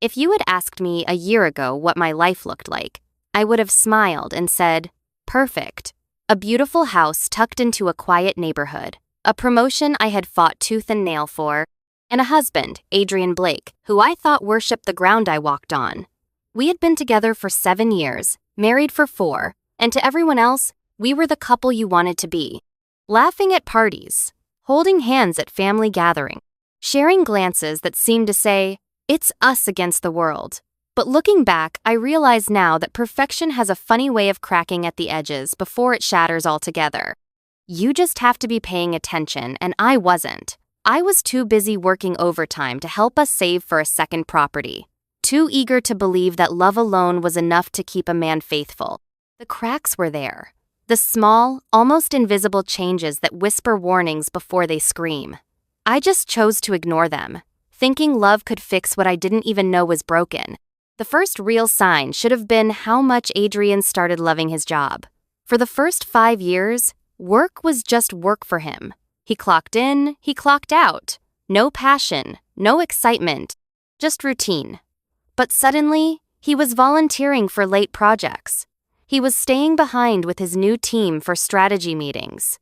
If you had asked me a year ago what my life looked like, I would have smiled and said, perfect. A beautiful house tucked into a quiet neighborhood, a promotion I had fought tooth and nail for, and a husband, Adrian Blake, who I thought worshipped the ground I walked on. We had been together for 7 years, married for 4, and to everyone else, we were the couple you wanted to be. Laughing at parties, holding hands at family gatherings, sharing glances that seemed to say, it's us against the world. But looking back, I realize now that perfection has a funny way of cracking at the edges before it shatters altogether. You just have to be paying attention, and I wasn't. I was too busy working overtime to help us save for a second property, too eager to believe that love alone was enough to keep a man faithful. The cracks were there. The small, almost invisible changes that whisper warnings before they scream. I just chose to ignore them, thinking love could fix what I didn't even know was broken. The first real sign should have been how much Adrian started loving his job. For the first 5 years, work was just work for him. He clocked in, he clocked out. No passion, no excitement, just routine. But suddenly, he was volunteering for late projects. He was staying behind with his new team for strategy meetings.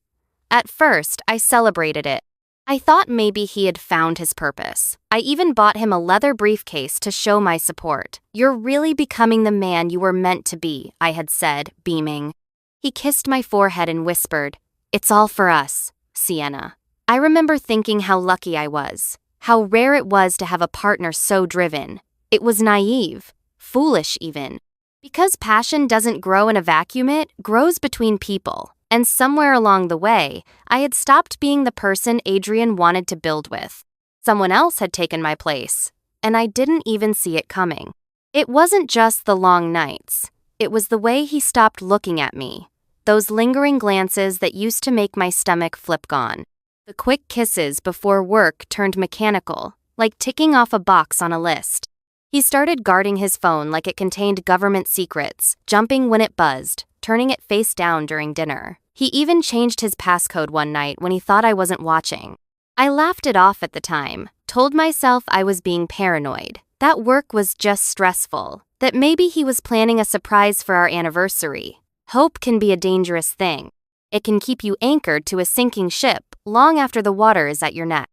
At first, I celebrated it. I thought maybe he had found his purpose. I even bought him a leather briefcase to show my support. You're really becoming the man you were meant to be, I had said, beaming. He kissed my forehead and whispered, it's all for us, Sienna. I remember thinking how lucky I was, how rare it was to have a partner so driven. It was naive, foolish even. Because passion doesn't grow in a vacuum, it grows between people. And somewhere along the way, I had stopped being the person Adrian wanted to build with. Someone else had taken my place, and I didn't even see it coming. It wasn't just the long nights. It was the way he stopped looking at me. Those lingering glances that used to make my stomach flip gone. The quick kisses before work turned mechanical, like ticking off a box on a list. He started guarding his phone like it contained government secrets, jumping when it buzzed, turning it face down during dinner. He even changed his passcode one night when he thought I wasn't watching. I laughed it off at the time, told myself I was being paranoid, that work was just stressful, that maybe he was planning a surprise for our anniversary. Hope can be a dangerous thing. It can keep you anchored to a sinking ship long after the water is at your neck.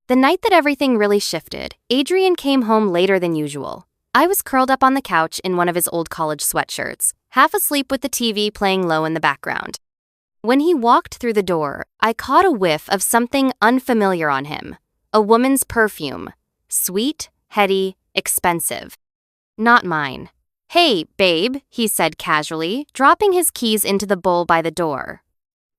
The night that everything really shifted, Adrian came home later than usual. I was curled up on the couch in one of his old college sweatshirts, half asleep with the TV playing low in the background. When he walked through the door, I caught a whiff of something unfamiliar on him. A woman's perfume. Sweet, heady, expensive. Not mine. Hey, babe, he said casually, dropping his keys into the bowl by the door.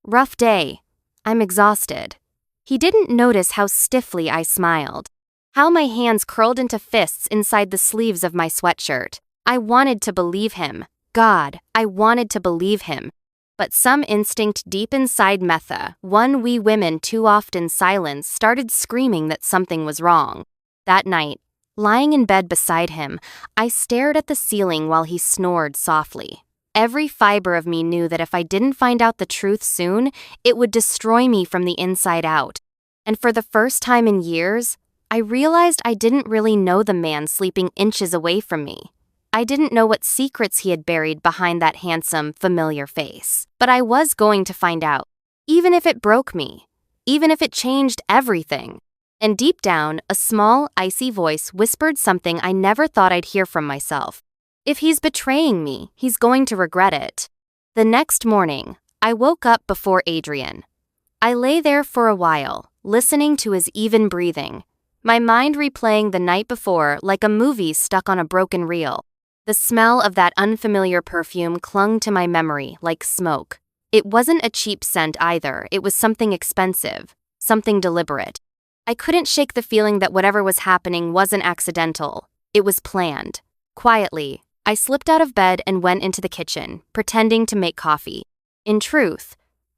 Rough day. I'm exhausted. He didn't notice how stiffly I smiled, how my hands curled into fists inside the sleeves of my sweatshirt. I wanted to believe him. God, I wanted to believe him. But some instinct deep inside Metha, one we women too often silence, started screaming that something was wrong. That night, lying in bed beside him, I stared at the ceiling while he snored softly. Every fiber of me knew that if I didn't find out the truth soon, it would destroy me from the inside out. And for the first time in years, I realized I didn't really know the man sleeping inches away from me. I didn't know what secrets he had buried behind that handsome, familiar face. But I was going to find out, even if it broke me, even if it changed everything. And deep down, a small, icy voice whispered something I never thought I'd hear from myself. If he's betraying me, he's going to regret it. The next morning, I woke up before Adrian. I lay there for a while, listening to his even breathing, my mind replaying the night before like a movie stuck on a broken reel. The smell of that unfamiliar perfume clung to my memory like smoke. It wasn't a cheap scent either, it was something expensive, something deliberate. I couldn't shake the feeling that whatever was happening wasn't accidental. It was planned. Quietly, I slipped out of bed and went into the kitchen, pretending to make coffee. In truth,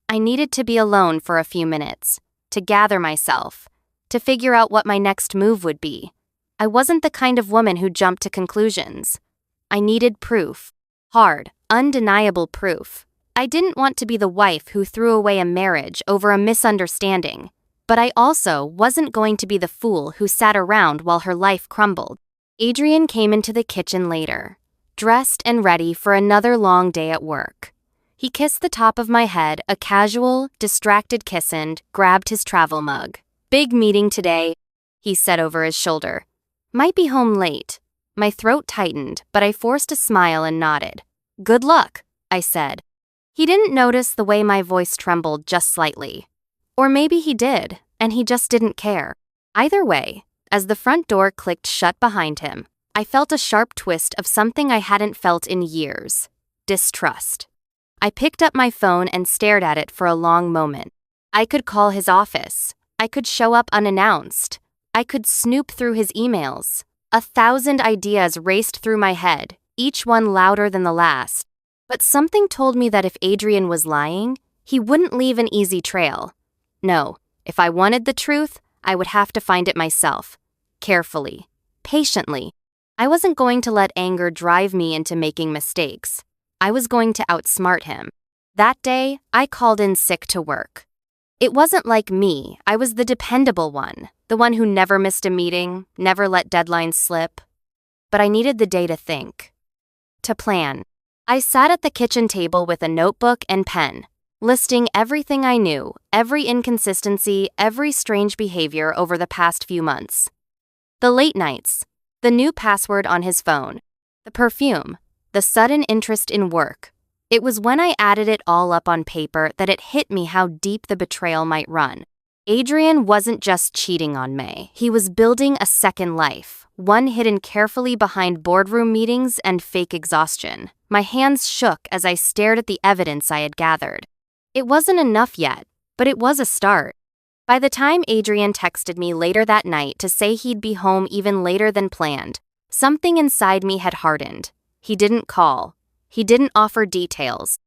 I needed to be alone for a few minutes, to gather myself, to figure out what my next move would be. I wasn't the kind of woman who jumped to conclusions. I needed proof. Hard, undeniable proof. I didn't want to be the wife who threw away a marriage over a misunderstanding, but I also wasn't going to be the fool who sat around while her life crumbled. Adrian came into the kitchen later, dressed and ready for another long day at work. He kissed the top of my head, a casual, distracted kiss, and grabbed his travel mug. "Big meeting today," he said over his shoulder. "Might be home late." My throat tightened, but I forced a smile and nodded. "Good luck," I said. He didn't notice the way my voice trembled just slightly. Or maybe he did, and he just didn't care. Either way, as the front door clicked shut behind him, I felt a sharp twist of something I hadn't felt in years: distrust. I picked up my phone and stared at it for a long moment. I could call his office. I could show up unannounced. I could snoop through his emails. 1,000 ideas raced through my head, each one louder than the last. But something told me that if Adrian was lying, he wouldn't leave an easy trail. No, if I wanted the truth, I would have to find it myself. Carefully. Patiently. I wasn't going to let anger drive me into making mistakes. I was going to outsmart him. That day, I called in sick to work. It wasn't like me. I was the dependable one, the one who never missed a meeting, never let deadlines slip. But I needed the day to think. To plan. I sat at the kitchen table with a notebook and pen, listing everything I knew, every inconsistency, every strange behavior over the past few months. The late nights, the new password on his phone, the perfume, the sudden interest in work. It was when I added it all up on paper that it hit me how deep the betrayal might run. Adrian wasn't just cheating on May. He was building a second life, one hidden carefully behind boardroom meetings and fake exhaustion. My hands shook as I stared at the evidence I had gathered. It wasn't enough yet, but it was a start. By the time Adrian texted me later that night to say he'd be home even later than planned, something inside me had hardened. He didn't call. He didn't offer details.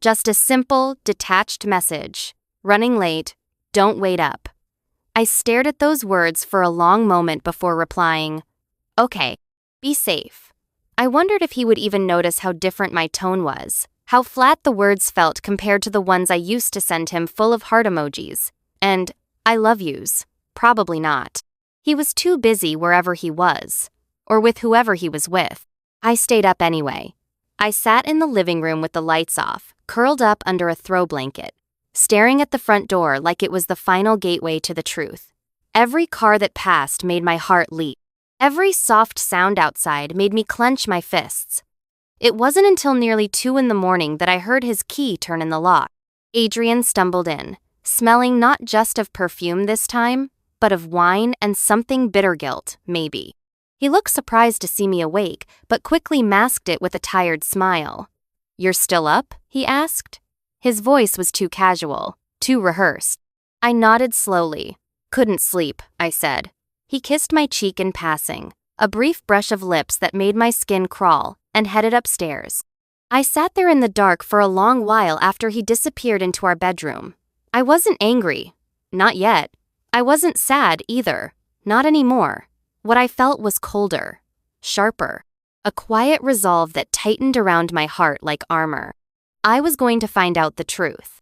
Just a simple, detached message. "Running late. Don't wait up." I stared at those words for a long moment before replying, "Okay, be safe." I wondered if he would even notice how different my tone was, how flat the words felt compared to the ones I used to send him full of heart emojis. And "I love yous." Probably not. He was too busy wherever he was, or with whoever he was with. I stayed up anyway. I sat in the living room with the lights off, curled up under a throw blanket, staring at the front door like it was the final gateway to the truth. Every car that passed made my heart leap. Every soft sound outside made me clench my fists. It wasn't until nearly 2 in the morning that I heard his key turn in the lock. Adrian stumbled in, smelling not just of perfume this time, but of wine and something bitter guilt, maybe. He looked surprised to see me awake, but quickly masked it with a tired smile. "You're still up?" he asked. His voice was too casual, too rehearsed. I nodded slowly. "Couldn't sleep," I said. He kissed my cheek in passing, a brief brush of lips that made my skin crawl, and headed upstairs. I sat there in the dark for a long while after he disappeared into our bedroom. I wasn't angry. Not yet. I wasn't sad either. Not anymore. What I felt was colder, sharper, a quiet resolve that tightened around my heart like armor. I was going to find out the truth.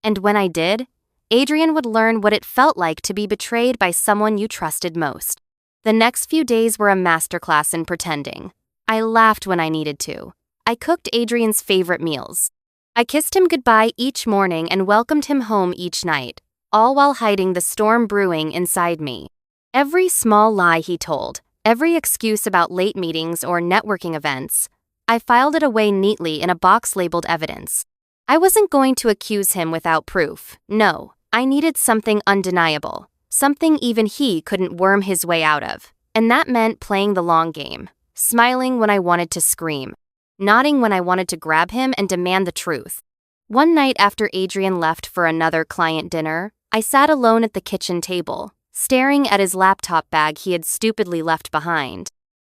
And when I did, Adrian would learn what it felt like to be betrayed by someone you trusted most. The next few days were a masterclass in pretending. I laughed when I needed to. I cooked Adrian's favorite meals. I kissed him goodbye each morning and welcomed him home each night, all while hiding the storm brewing inside me. Every small lie he told, every excuse about late meetings or networking events, I filed it away neatly in a box labeled evidence. I wasn't going to accuse him without proof. No, I needed something undeniable, something even he couldn't worm his way out of. And that meant playing the long game, smiling when I wanted to scream, nodding when I wanted to grab him and demand the truth. One night after Adrian left for another client dinner, I sat alone at the kitchen table, staring at his laptop bag he had stupidly left behind.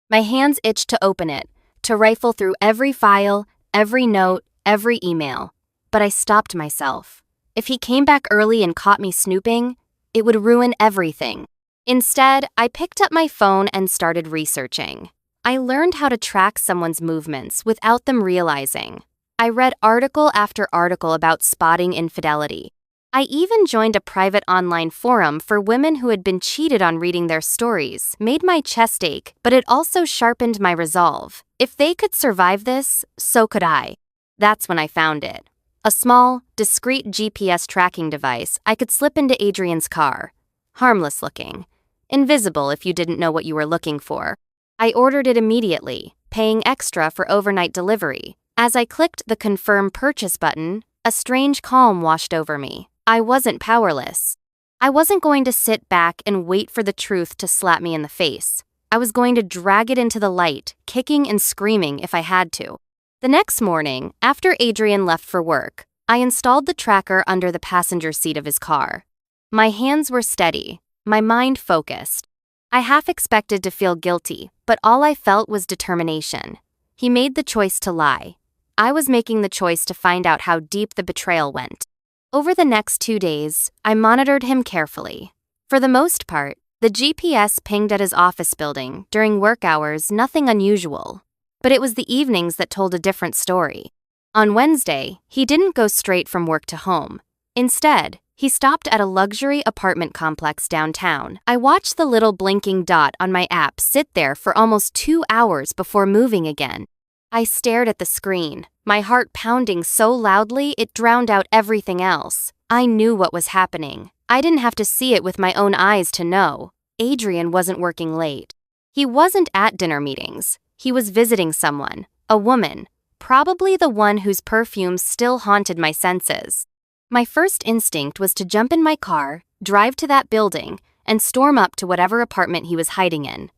My hands itched to open it, to rifle through every file, every note, every email. But I stopped myself. If he came back early and caught me snooping, it would ruin everything. Instead, I picked up my phone and started researching. I learned how to track someone's movements without them realizing. I read article after article about spotting infidelity. I even joined a private online forum for women who had been cheated on. Reading their stories made my chest ache, but it also sharpened my resolve. If they could survive this, so could I. That's when I found it. A small, discreet GPS tracking device I could slip into Adrian's car. Harmless looking. Invisible if you didn't know what you were looking for. I ordered it immediately, paying extra for overnight delivery. As I clicked the confirm purchase button, a strange calm washed over me. I wasn't powerless. I wasn't going to sit back and wait for the truth to slap me in the face. I was going to drag it into the light, kicking and screaming if I had to. The next morning, after Adrian left for work, I installed the tracker under the passenger seat of his car. My hands were steady, my mind focused. I half expected to feel guilty, but all I felt was determination. He made the choice to lie. I was making the choice to find out how deep the betrayal went. Over the next 2 days, I monitored him carefully. For the most part, the GPS pinged at his office building during work hours, nothing unusual. But it was the evenings that told a different story. On Wednesday, he didn't go straight from work to home. Instead, he stopped at a luxury apartment complex downtown. I watched the little blinking dot on my app sit there for almost 2 hours before moving again. I stared at the screen, my heart pounding so loudly it drowned out everything else. I knew what was happening. I didn't have to see it with my own eyes to know. Adrian wasn't working late. He wasn't at dinner meetings. He was visiting someone, a woman, probably the one whose perfume still haunted my senses. My first instinct was to jump in my car, drive to that building, and storm up to whatever apartment he was hiding in.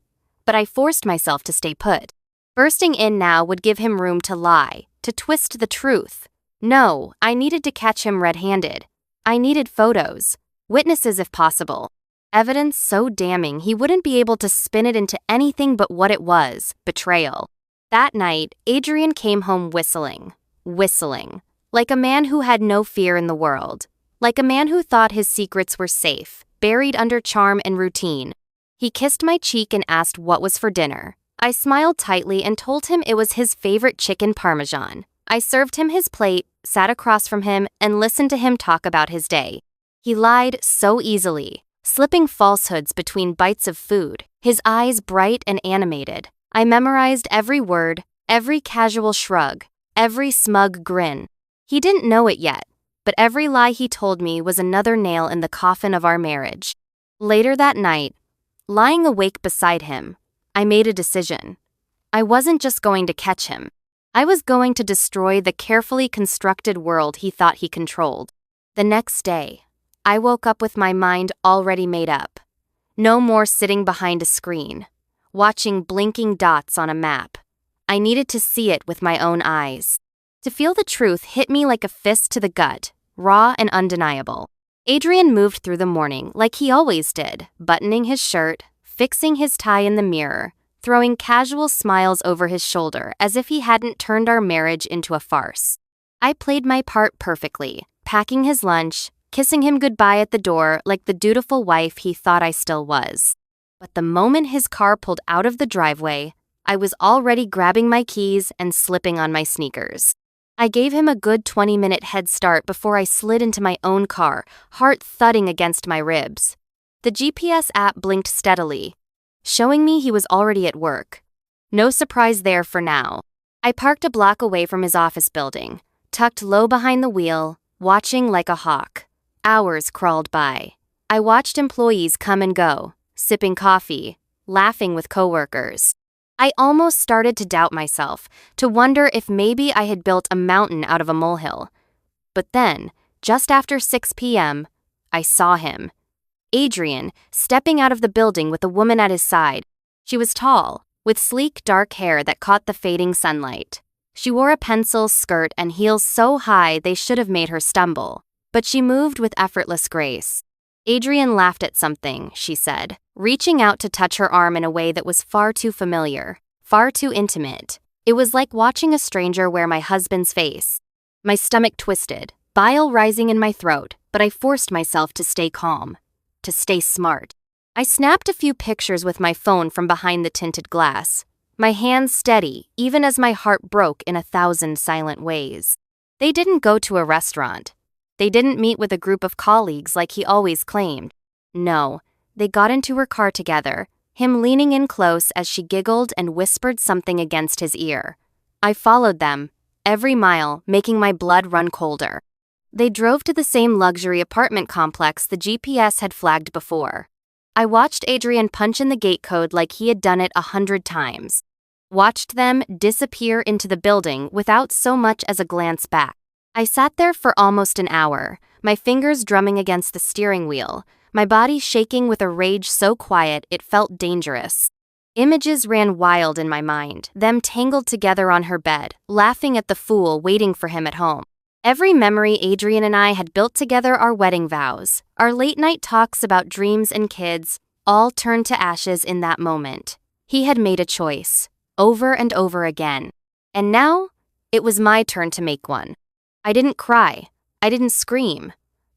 But I forced myself to stay put. Bursting in now would give him room to lie, to twist the truth. No, I needed to catch him red-handed. I needed photos, witnesses if possible, evidence so damning he wouldn't be able to spin it into anything but what it was, betrayal. That night, Adrian came home whistling, like a man who had no fear in the world, like a man who thought his secrets were safe, buried under charm and routine. He kissed my cheek and asked what was for dinner. I smiled tightly and told him it was his favorite chicken parmesan. I served him his plate, sat across from him, and listened to him talk about his day. He lied so easily, slipping falsehoods between bites of food, his eyes bright and animated. I memorized every word, every casual shrug, every smug grin. He didn't know it yet, but every lie he told me was another nail in the coffin of our marriage. Later that night, lying awake beside him, I made a decision. I wasn't just going to catch him. I was going to destroy the carefully constructed world he thought he controlled. The next day, I woke up with my mind already made up. No more sitting behind a screen, watching blinking dots on a map. I needed to see it with my own eyes. To feel the truth hit me like a fist to the gut, raw and undeniable. Adrian moved through the morning like he always did, buttoning his shirt, fixing his tie in the mirror, throwing casual smiles over his shoulder as if he hadn't turned our marriage into a farce. I played my part perfectly, packing his lunch, kissing him goodbye at the door like the dutiful wife he thought I still was. But the moment his car pulled out of the driveway, I was already grabbing my keys and slipping on my sneakers. I gave him a good 20-minute head start before I slid into my own car, heart thudding against my ribs. The GPS app blinked steadily, showing me he was already at work. No surprise there for now. I parked a block away from his office building, tucked low behind the wheel, watching like a hawk. Hours crawled by. I watched employees come and go, sipping coffee, laughing with coworkers. I almost started to doubt myself, to wonder if maybe I had built a mountain out of a molehill. But then, just after 6 p.m., I saw him. Adrian, stepping out of the building with a woman at his side. She was tall, with sleek dark hair that caught the fading sunlight. She wore a pencil skirt and heels so high they should have made her stumble, but she moved with effortless grace. Adrian laughed at something, she said, reaching out to touch her arm in a way that was far too familiar, far too intimate. It was like watching a stranger wear my husband's face. My stomach twisted, bile rising in my throat, but I forced myself to stay calm. To stay smart. I snapped a few pictures with my phone from behind the tinted glass, my hands steady even as my heart broke in 1,000 silent ways. They didn't go to a restaurant. They didn't meet with a group of colleagues like he always claimed. No, they got into her car together, him leaning in close as she giggled and whispered something against his ear. I followed them, every mile, making my blood run colder. They drove to the same luxury apartment complex the GPS had flagged before. I watched Adrian punch in the gate code like he had done it 100 times. Watched them disappear into the building without so much as a glance back. I sat there for almost an hour, my fingers drumming against the steering wheel, my body shaking with a rage so quiet it felt dangerous. Images ran wild in my mind, them tangled together on her bed, laughing at the fool waiting for him at home. Every memory Adrian and I had built together, our wedding vows, our late-night talks about dreams and kids, all turned to ashes in that moment. He had made a choice, over and over again. And now, it was my turn to make one. I didn't cry. I didn't scream.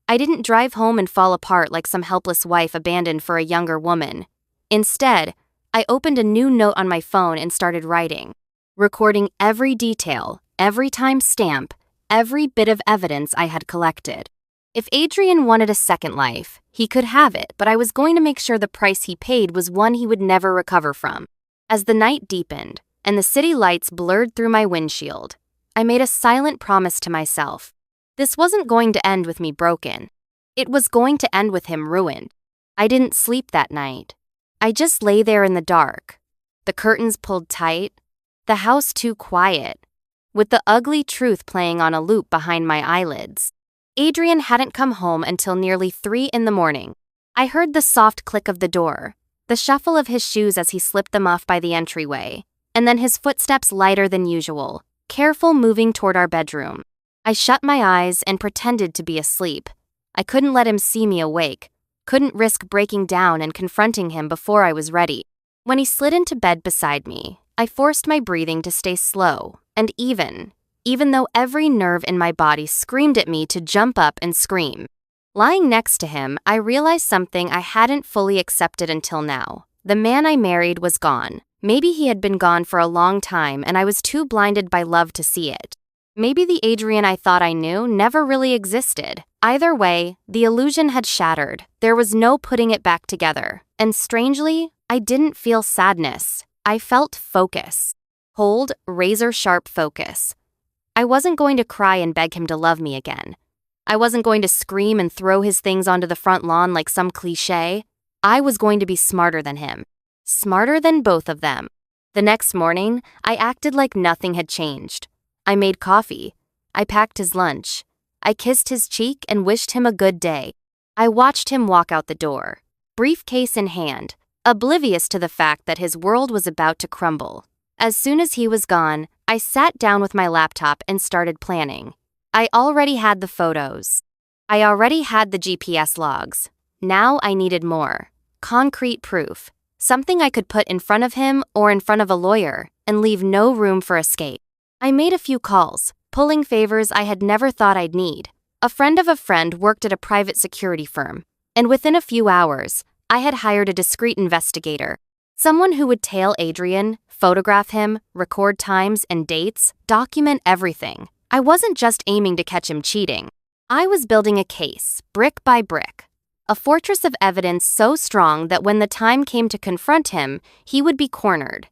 I didn't drive home and fall apart like some helpless wife abandoned for a younger woman. Instead, I opened a new note on my phone and started writing, recording every detail, every timestamp, every bit of evidence I had collected. If Adrian wanted a second life, he could have it, but I was going to make sure the price he paid was one he would never recover from. As the night deepened, and the city lights blurred through my windshield, I made a silent promise to myself. This wasn't going to end with me broken. It was going to end with him ruined. I didn't sleep that night. I just lay there in the dark, the curtains pulled tight, the house too quiet, with the ugly truth playing on a loop behind my eyelids. Adrian hadn't come home until nearly 3 in the morning. I heard the soft click of the door, the shuffle of his shoes as he slipped them off by the entryway, and then his footsteps lighter than usual, careful, moving toward our bedroom. I shut my eyes and pretended to be asleep. I couldn't let him see me awake, couldn't risk breaking down and confronting him before I was ready. When he slid into bed beside me, I forced my breathing to stay slow and even though every nerve in my body screamed at me to jump up and scream. Lying next to him, I realized something I hadn't fully accepted until now. The man I married was gone. Maybe he had been gone for a long time and I was too blinded by love to see it. Maybe the Adrian I thought I knew never really existed. Either way, the illusion had shattered. There was no putting it back together. And strangely, I didn't feel sadness. I felt focus. Cold, razor-sharp focus. I wasn't going to cry and beg him to love me again. I wasn't going to scream and throw his things onto the front lawn like some cliché. I was going to be smarter than him. Smarter than both of them. The next morning, I acted like nothing had changed. I made coffee. I packed his lunch. I kissed his cheek and wished him a good day. I watched him walk out the door, briefcase in hand, oblivious to the fact that his world was about to crumble. As soon as he was gone, I sat down with my laptop and started planning. I already had the photos. I already had the GPS logs. Now I needed more. Concrete proof. Something I could put in front of him or in front of a lawyer and leave no room for escape. I made a few calls, pulling favors I had never thought I'd need. A friend of a friend worked at a private security firm, and within a few hours, I had hired a discreet investigator. Someone who would tail Adrian, photograph him, record times and dates, document everything. I wasn't just aiming to catch him cheating. I was building a case, brick by brick. A fortress of evidence so strong that when the time came to confront him, he would be cornered,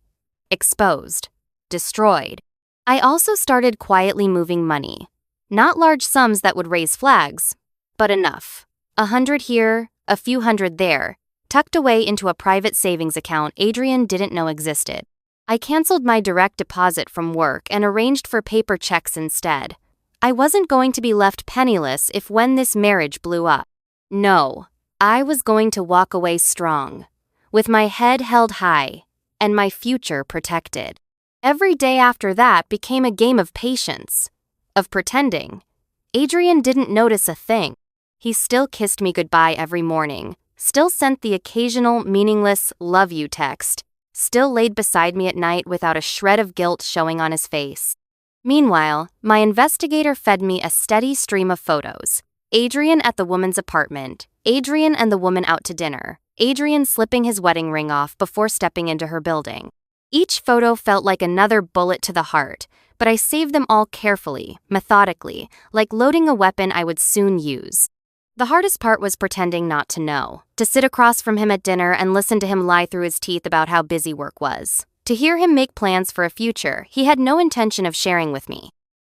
exposed, destroyed. I also started quietly moving money. Not large sums that would raise flags, but enough. 100 here, a few hundred there, tucked away into a private savings account Adrian didn't know existed. I canceled my direct deposit from work and arranged for paper checks instead. I wasn't going to be left penniless if when this marriage blew up. No, I was going to walk away strong, with my head held high, and my future protected. Every day after that became a game of patience, of pretending. Adrian didn't notice a thing. He still kissed me goodbye every morning, still sent the occasional meaningless "love you" text, still laid beside me at night without a shred of guilt showing on his face. Meanwhile, my investigator fed me a steady stream of photos. Adrian at the woman's apartment, Adrian and the woman out to dinner, Adrian slipping his wedding ring off before stepping into her building. Each photo felt like another bullet to the heart, but I saved them all carefully, methodically, like loading a weapon I would soon use. The hardest part was pretending not to know, to sit across from him at dinner and listen to him lie through his teeth about how busy work was, to hear him make plans for a future he had no intention of sharing with me.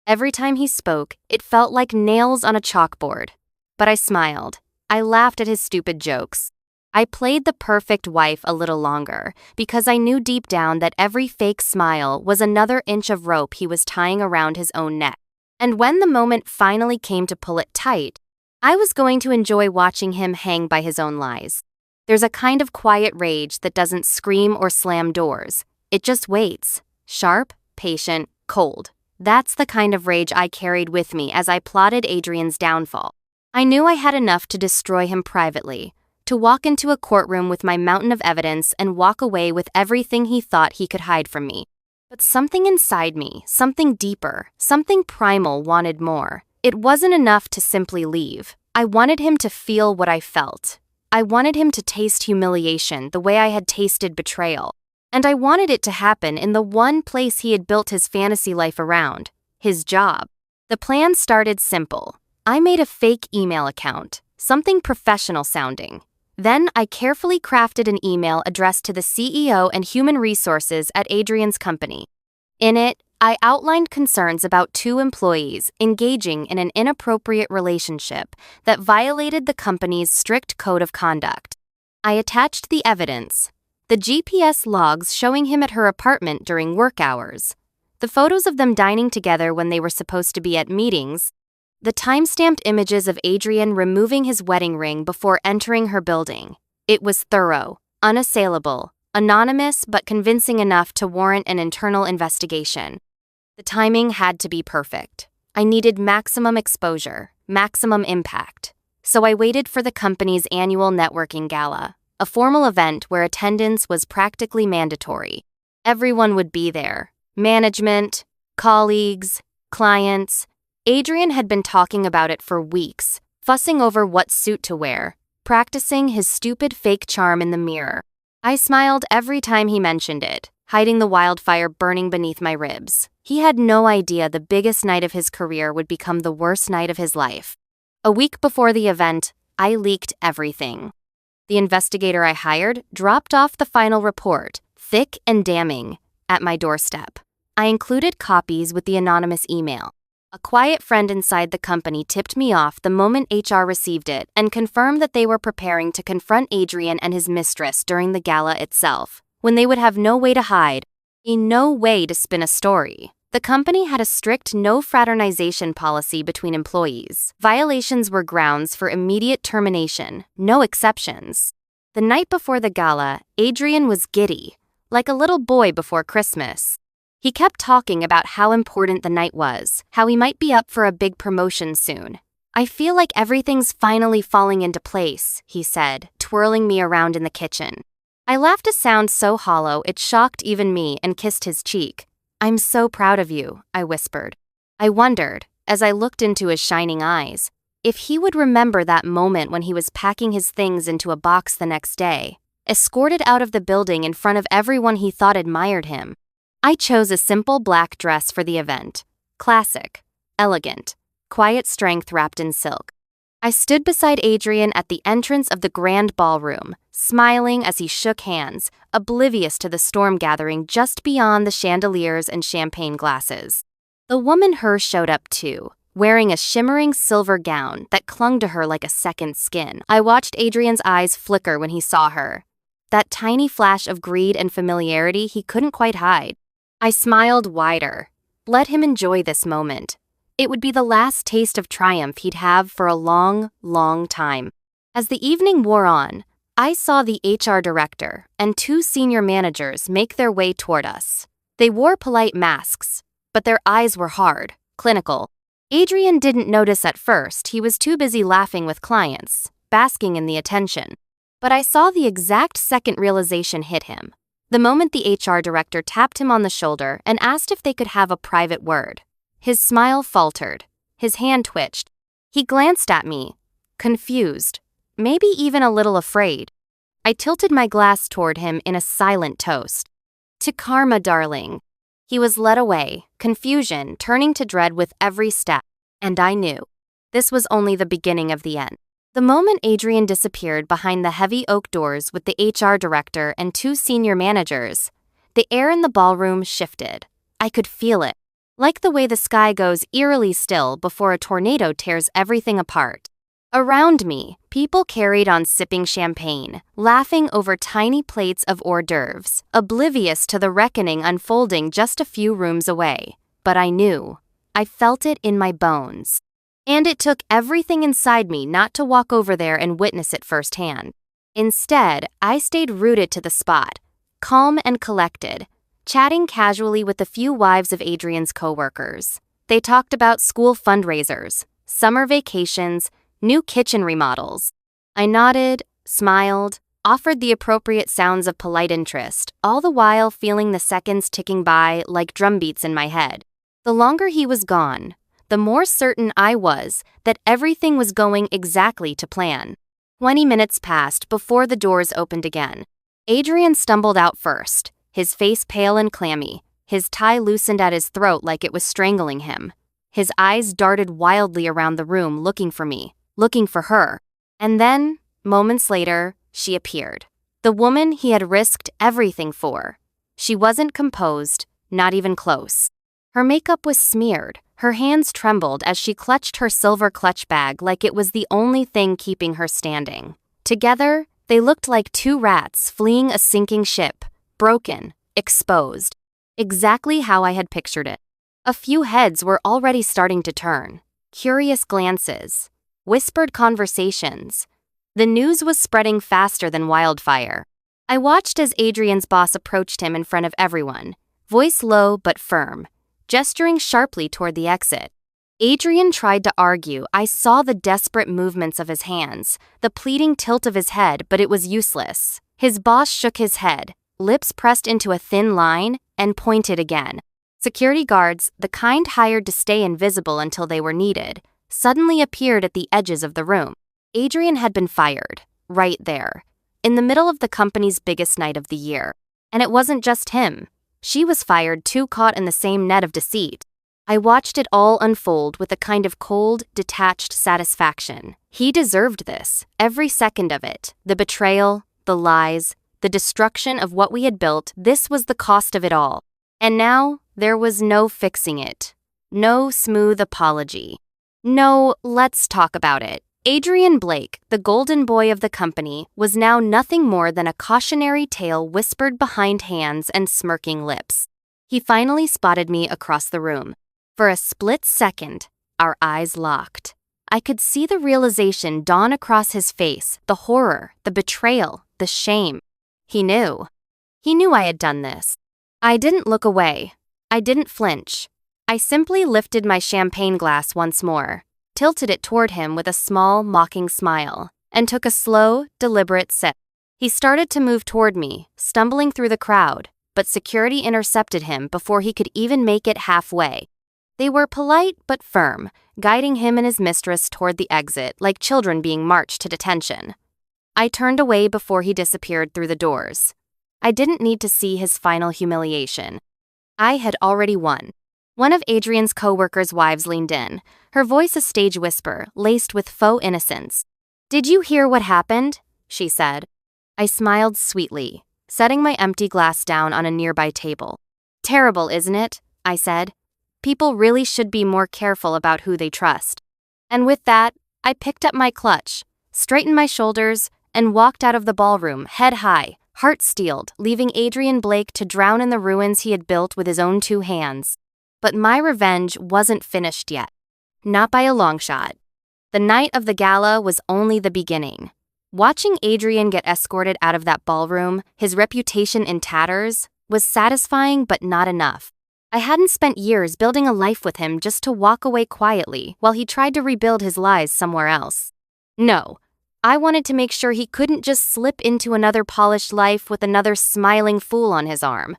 Every time he spoke, it felt like nails on a chalkboard. But I smiled. I laughed at his stupid jokes. I played the perfect wife a little longer, because I knew deep down that every fake smile was another inch of rope he was tying around his own neck. And when the moment finally came to pull it tight, I was going to enjoy watching him hang by his own lies. There's a kind of quiet rage that doesn't scream or slam doors. It just waits. Sharp, patient, cold. That's the kind of rage I carried with me as I plotted Adrian's downfall. I knew I had enough to destroy him privately, to walk into a courtroom with my mountain of evidence and walk away with everything he thought he could hide from me. But something inside me, something deeper, something primal wanted more. It wasn't enough to simply leave. I wanted him to feel what I felt. I wanted him to taste humiliation the way I had tasted betrayal. And I wanted it to happen in the one place he had built his fantasy life around, his job. The plan started simple. I made a fake email account, something professional sounding. Then I carefully crafted an email addressed to the CEO and human resources at Adrian's company. In it, I outlined concerns about 2 employees engaging in an inappropriate relationship that violated the company's strict code of conduct. I attached the evidence, the GPS logs showing him at her apartment during work hours, the photos of them dining together when they were supposed to be at meetings, the time-stamped images of Adrian removing his wedding ring before entering her building. It was thorough, unassailable, anonymous but convincing enough to warrant an internal investigation. The timing had to be perfect. I needed maximum exposure, maximum impact. So I waited for the company's annual networking gala, a formal event where attendance was practically mandatory. Everyone would be there. Management, colleagues, clients. Adrian had been talking about it for weeks, fussing over what suit to wear, practicing his stupid fake charm in the mirror. I smiled every time he mentioned it, hiding the wildfire burning beneath my ribs. He had no idea the biggest night of his career would become the worst night of his life. A week before the event, I leaked everything. The investigator I hired dropped off the final report, thick and damning, at my doorstep. I included copies with the anonymous email. A quiet friend inside the company tipped me off the moment HR received it and confirmed that they were preparing to confront Adrian and his mistress during the gala itself, when they would have no way to hide, no way to spin a story. The company had a strict no fraternization policy between employees. Violations were grounds for immediate termination, no exceptions. The night before the gala, Adrian was giddy, like a little boy before Christmas. He kept talking about how important the night was, how he might be up for a big promotion soon. I feel like everything's finally falling into place, he said, twirling me around in the kitchen. I laughed a sound so hollow it shocked even me and kissed his cheek. I'm so proud of you, I whispered. I wondered, as I looked into his shining eyes, if he would remember that moment when he was packing his things into a box the next day, escorted out of the building in front of everyone he thought admired him. I chose a simple black dress for the event. Classic, elegant, quiet strength wrapped in silk. I stood beside Adrian at the entrance of the grand ballroom, smiling as he shook hands, oblivious to the storm gathering just beyond the chandeliers and champagne glasses. The woman her showed up too, wearing a shimmering silver gown that clung to her like a second skin. I watched Adrian's eyes flicker when he saw her. That tiny flash of greed and familiarity he couldn't quite hide. I smiled wider. Let him enjoy this moment. It would be the last taste of triumph he'd have for a long, long time. As the evening wore on, I saw the HR director and 2 senior managers make their way toward us. They wore polite masks, but their eyes were hard, clinical. Adrian didn't notice at first. He was too busy laughing with clients, basking in the attention. But I saw the exact second realization hit him. The moment the HR director tapped him on the shoulder and asked if they could have a private word. His smile faltered. His hand twitched. He glanced at me, confused, maybe even a little afraid. I tilted my glass toward him in a silent toast. To karma, darling. He was led away, confusion turning to dread with every step, and I knew. This was only the beginning of the end. The moment Adrian disappeared behind the heavy oak doors with the HR director and 2 senior managers, the air in the ballroom shifted. I could feel it, like the way the sky goes eerily still before a tornado tears everything apart. Around me, people carried on sipping champagne, laughing over tiny plates of hors d'oeuvres, oblivious to the reckoning unfolding just a few rooms away. But I knew. I felt it in my bones. And it took everything inside me not to walk over there and witness it firsthand. Instead, I stayed rooted to the spot, calm and collected, chatting casually with the few wives of Adrian's coworkers. They talked about school fundraisers, summer vacations, new kitchen remodels. I nodded, smiled, offered the appropriate sounds of polite interest, all the while feeling the seconds ticking by like drumbeats in my head. The longer he was gone, the more certain I was that everything was going exactly to plan. 20 minutes passed before the doors opened again. Adrian stumbled out first, his face pale and clammy, his tie loosened at his throat like it was strangling him. His eyes darted wildly around the room looking for me, looking for her. And then, moments later, she appeared. The woman he had risked everything for. She wasn't composed, not even close. Her makeup was smeared. Her hands trembled as she clutched her silver clutch bag like it was the only thing keeping her standing. Together, they looked like 2 rats fleeing a sinking ship, broken, exposed. Exactly how I had pictured it. A few heads were already starting to turn. Curious glances. Whispered conversations. The news was spreading faster than wildfire. I watched as Adrian's boss approached him in front of everyone, voice low but firm, gesturing sharply toward the exit. Adrian tried to argue. I saw the desperate movements of his hands, the pleading tilt of his head, but it was useless. His boss shook his head, lips pressed into a thin line, and pointed again. Security guards, the kind hired to stay invisible until they were needed, suddenly appeared at the edges of the room. Adrian had been fired, right there, in the middle of the company's biggest night of the year. And it wasn't just him. She was fired too, caught in the same net of deceit. I watched it all unfold with a kind of cold, detached satisfaction. He deserved this, every second of it. The betrayal, the lies, the destruction of what we had built, this was the cost of it all. And now, there was no fixing it. No smooth apology. No, let's talk about it. Adrian Blake, the golden boy of the company, was now nothing more than a cautionary tale whispered behind hands and smirking lips. He finally spotted me across the room. For a split second, our eyes locked. I could see the realization dawn across his face, the horror, the betrayal, the shame. He knew. He knew I had done this. I didn't look away. I didn't flinch. I simply lifted my champagne glass once more, tilted it toward him with a small, mocking smile, and took a slow, deliberate sip. He started to move toward me, stumbling through the crowd, but security intercepted him before he could even make it halfway. They were polite but firm, guiding him and his mistress toward the exit like children being marched to detention. I turned away before he disappeared through the doors. I didn't need to see his final humiliation. I had already won. One of Adrian's co-workers' wives leaned in, her voice a stage whisper, laced with faux innocence. "Did you hear what happened?" she said. I smiled sweetly, setting my empty glass down on a nearby table. "Terrible, isn't it?" I said. "People really should be more careful about who they trust." And with that, I picked up my clutch, straightened my shoulders, and walked out of the ballroom, head high, heart steeled, leaving Adrian Blake to drown in the ruins he had built with his own 2 hands. But my revenge wasn't finished yet. Not by a long shot. The night of the gala was only the beginning. Watching Adrian get escorted out of that ballroom, his reputation in tatters, was satisfying but not enough. I hadn't spent years building a life with him just to walk away quietly while he tried to rebuild his lies somewhere else. No, I wanted to make sure he couldn't just slip into another polished life with another smiling fool on his arm.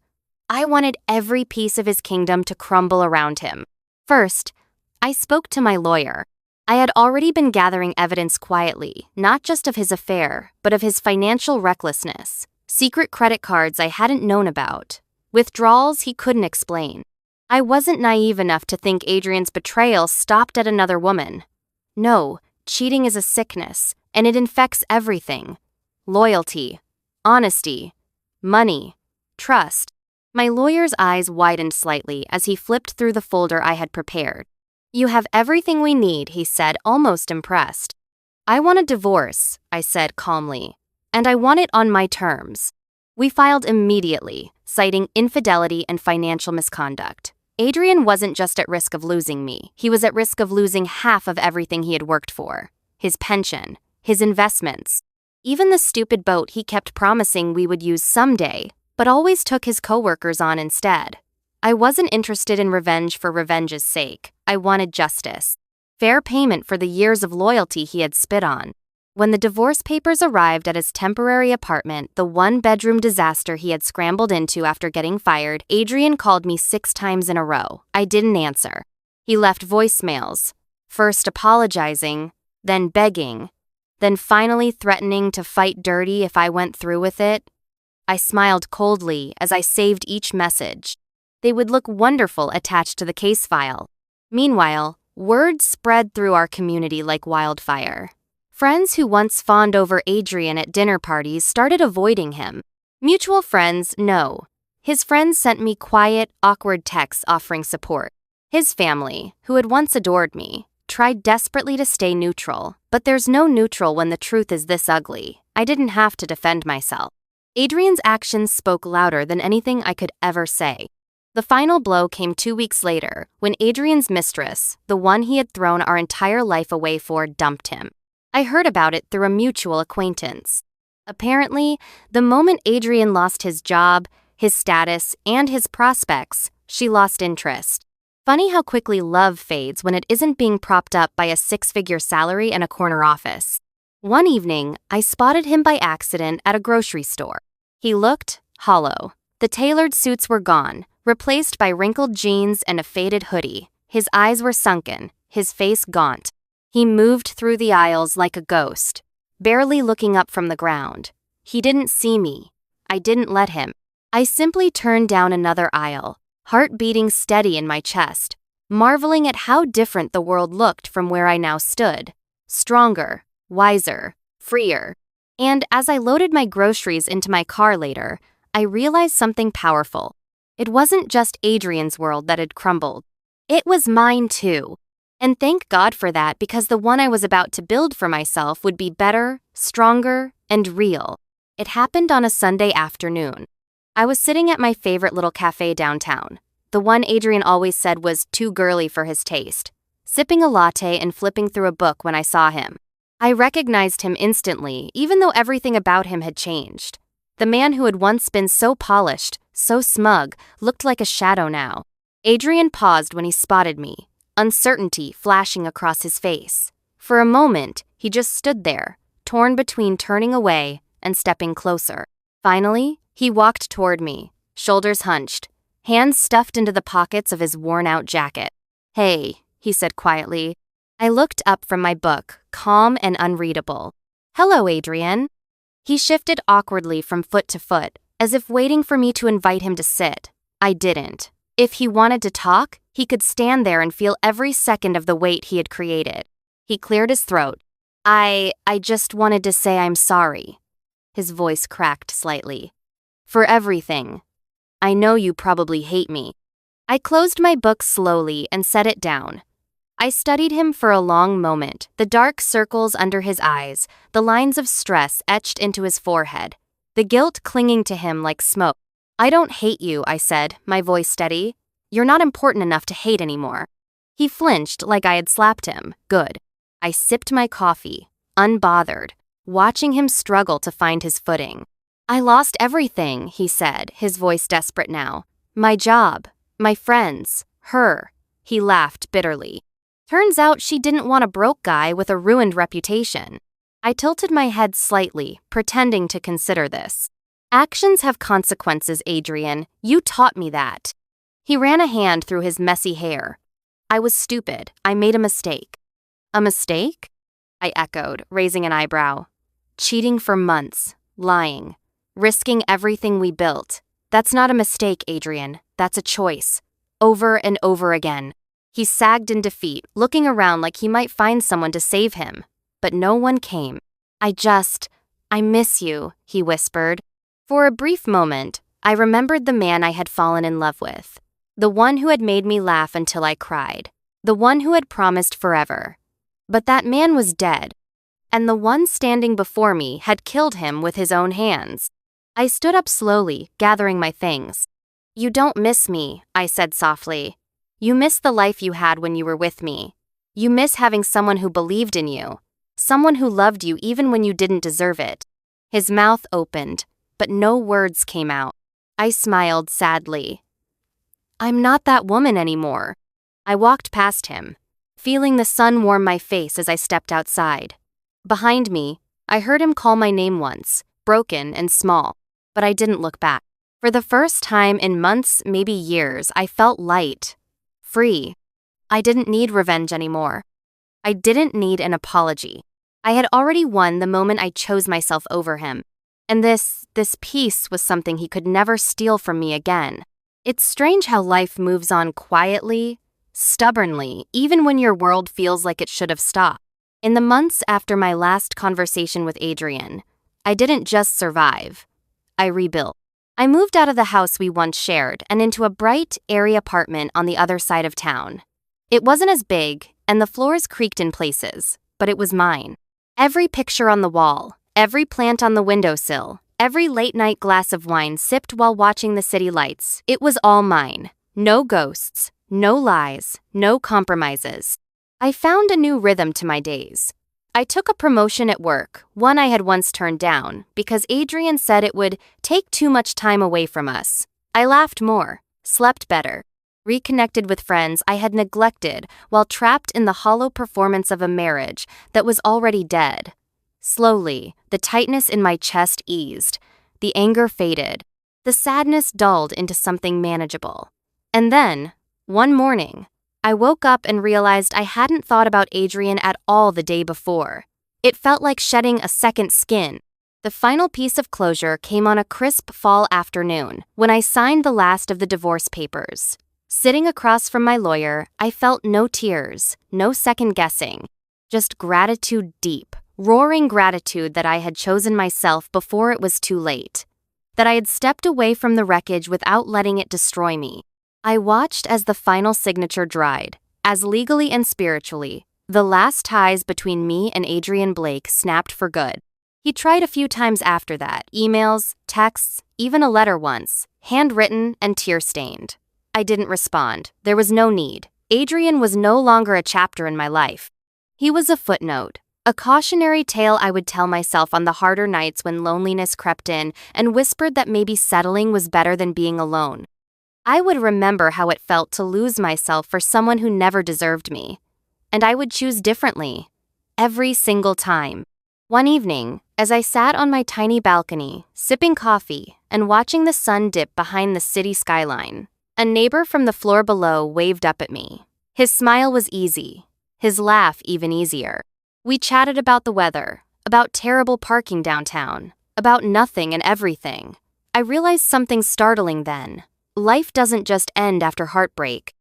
I wanted every piece of his kingdom to crumble around him. First, I spoke to my lawyer. I had already been gathering evidence quietly, not just of his affair, but of his financial recklessness, secret credit cards I hadn't known about, Withdrawals he couldn't explain. I wasn't naive enough to think Adrian's betrayal stopped at another woman. No, cheating is a sickness, and it infects everything. Loyalty, honesty, money, trust. My lawyer's eyes widened slightly as he flipped through the folder I had prepared. "You have everything we need," he said, almost impressed. "I want a divorce," I said calmly, "and I want it on my terms." We filed immediately, citing infidelity and financial misconduct. Adrian wasn't just at risk of losing me, he was at risk of losing half of everything he had worked for. His pension, his investments, even the stupid boat he kept promising we would use someday, but always took his coworkers on instead. I wasn't interested in revenge for revenge's sake. I wanted justice. Fair payment for the years of loyalty he had spit on. When the divorce papers arrived at his temporary apartment, the one-bedroom disaster he had scrambled into after getting fired, Adrian called me 6 times in a row. I didn't answer. He left voicemails, first apologizing, then begging, then finally threatening to fight dirty if I went through with it. I smiled coldly as I saved each message. They would look wonderful attached to the case file. Meanwhile, word spread through our community like wildfire. Friends who once fawned over Adrian at dinner parties started avoiding him. Mutual friends, no. His friends sent me quiet, awkward texts offering support. His family, who had once adored me, tried desperately to stay neutral, but there's no neutral when the truth is this ugly. I didn't have to defend myself. Adrian's actions spoke louder than anything I could ever say. The final blow came 2 weeks later, when Adrian's mistress, the one he had thrown our entire life away for, dumped him. I heard about it through a mutual acquaintance. Apparently, the moment Adrian lost his job, his status, and his prospects, she lost interest. Funny how quickly love fades when it isn't being propped up by a 6-figure salary and a corner office. One evening, I spotted him by accident at a grocery store. He looked hollow. The tailored suits were gone, replaced by wrinkled jeans and a faded hoodie. His eyes were sunken, his face gaunt. He moved through the aisles like a ghost, barely looking up from the ground. He didn't see me. I didn't let him. I simply turned down another aisle, heart beating steady in my chest, marveling at how different the world looked from where I now stood. Stronger, wiser, freer. And as I loaded my groceries into my car later, I realized something powerful. It wasn't just Adrian's world that had crumbled. It was mine too. And thank God for that, because the one I was about to build for myself would be better, stronger, and real. It happened on a Sunday afternoon. I was sitting at my favorite little cafe downtown, the one Adrian always said was too girly for his taste, sipping a latte and flipping through a book when I saw him. I recognized him instantly, even though everything about him had changed. The man who had once been so polished, so smug, looked like a shadow now. Adrian paused when he spotted me, uncertainty flashing across his face. For a moment, he just stood there, torn between turning away and stepping closer. Finally, he walked toward me, shoulders hunched, hands stuffed into the pockets of his worn-out jacket. "Hey," he said quietly. I looked up from my book, calm and unreadable. "Hello, Adrian." He shifted awkwardly from foot to foot, as if waiting for me to invite him to sit. I didn't. If he wanted to talk, he could stand there and feel every second of the weight he had created. He cleared his throat. I just wanted to say I'm sorry." His voice cracked slightly. "For everything. I know you probably hate me." I closed my book slowly and set it down. I studied him for a long moment, the dark circles under his eyes, the lines of stress etched into his forehead, the guilt clinging to him like smoke. "I don't hate you," I said, my voice steady. "You're not important enough to hate anymore." He flinched like I had slapped him. Good. I sipped my coffee, unbothered, watching him struggle to find his footing. "I lost everything," he said, his voice desperate now. "My job, my friends, her." He laughed bitterly. Turns out she didn't want a broke guy with a ruined reputation. I tilted my head slightly, pretending to consider this. "Actions have consequences, Adrian. You taught me that." He ran a hand through his messy hair. "I was stupid. I made a mistake." "A mistake?" I echoed, raising an eyebrow. "Cheating for months, lying, risking everything we built. That's not a mistake, Adrian. That's a choice. Over and over again. He sagged in defeat, looking around like he might find someone to save him. But no one came. I miss you, he whispered. For a brief moment, I remembered the man I had fallen in love with. The one who had made me laugh until I cried. The one who had promised forever. But that man was dead. And the one standing before me had killed him with his own hands. I stood up slowly, gathering my things. You don't miss me, I said softly. You miss the life you had when you were with me. You miss having someone who believed in you. Someone who loved you even when you didn't deserve it. His mouth opened, but no words came out. I smiled sadly. I'm not that woman anymore. I walked past him, feeling the sun warm my face as I stepped outside. Behind me, I heard him call my name once, broken and small, but I didn't look back. For the first time in months, maybe years, I felt light, free. I didn't need revenge anymore. I didn't need an apology. I had already won the moment I chose myself over him. And this peace was something he could never steal from me again. It's strange how life moves on quietly, stubbornly, even when your world feels like it should have stopped. In the months after my last conversation with Adrian, I didn't just survive. I rebuilt. I moved out of the house we once shared and into a bright, airy apartment on the other side of town. It wasn't as big, and the floors creaked in places, but it was mine. Every picture on the wall, every plant on the windowsill, every late-night glass of wine sipped while watching the city lights, it was all mine. No ghosts, no lies, no compromises. I found a new rhythm to my days. I took a promotion at work, one I had once turned down, because Adrian said it would take too much time away from us. I laughed more, slept better, reconnected with friends I had neglected while trapped in the hollow performance of a marriage that was already dead. Slowly, the tightness in my chest eased, the anger faded, the sadness dulled into something manageable. And then, one morning, I woke up and realized I hadn't thought about Adrian at all the day before. It felt like shedding a second skin. The final piece of closure came on a crisp fall afternoon when I signed the last of the divorce papers. Sitting across from my lawyer, I felt no tears, no second guessing, just gratitude deep, roaring gratitude that I had chosen myself before it was too late, that I had stepped away from the wreckage without letting it destroy me. I watched as the final signature dried, as legally and spiritually, the last ties between me and Adrian Blake snapped for good. He tried a few times after that, emails, texts, even a letter once, handwritten and tear-stained. I didn't respond. There was no need. Adrian was no longer a chapter in my life. He was a footnote, a cautionary tale I would tell myself on the harder nights when loneliness crept in and whispered that maybe settling was better than being alone. I would remember how it felt to lose myself for someone who never deserved me. And I would choose differently. Every single time. One evening, as I sat on my tiny balcony, sipping coffee and watching the sun dip behind the city skyline, a neighbor from the floor below waved up at me. His smile was easy, his laugh even easier. We chatted about the weather, about terrible parking downtown, about nothing and everything. I realized something startling then. Life doesn't just end after heartbreak.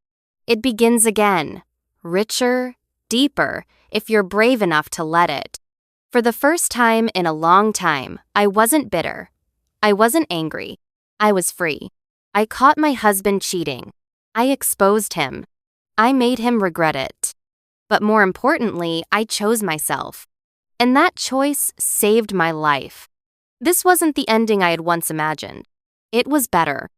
It begins again, richer, deeper, if you're brave enough to let it. For the first time in a long time, I wasn't bitter. I wasn't angry. I was free. I caught my husband cheating. I exposed him. I made him regret it. But more importantly, I chose myself. And that choice saved my life. This wasn't the ending I had once imagined. It was better.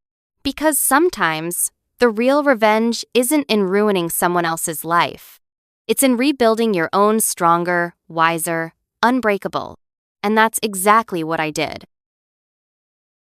Because sometimes, the real revenge isn't in ruining someone else's life. It's in rebuilding your own stronger, wiser, unbreakable. And that's exactly what I did.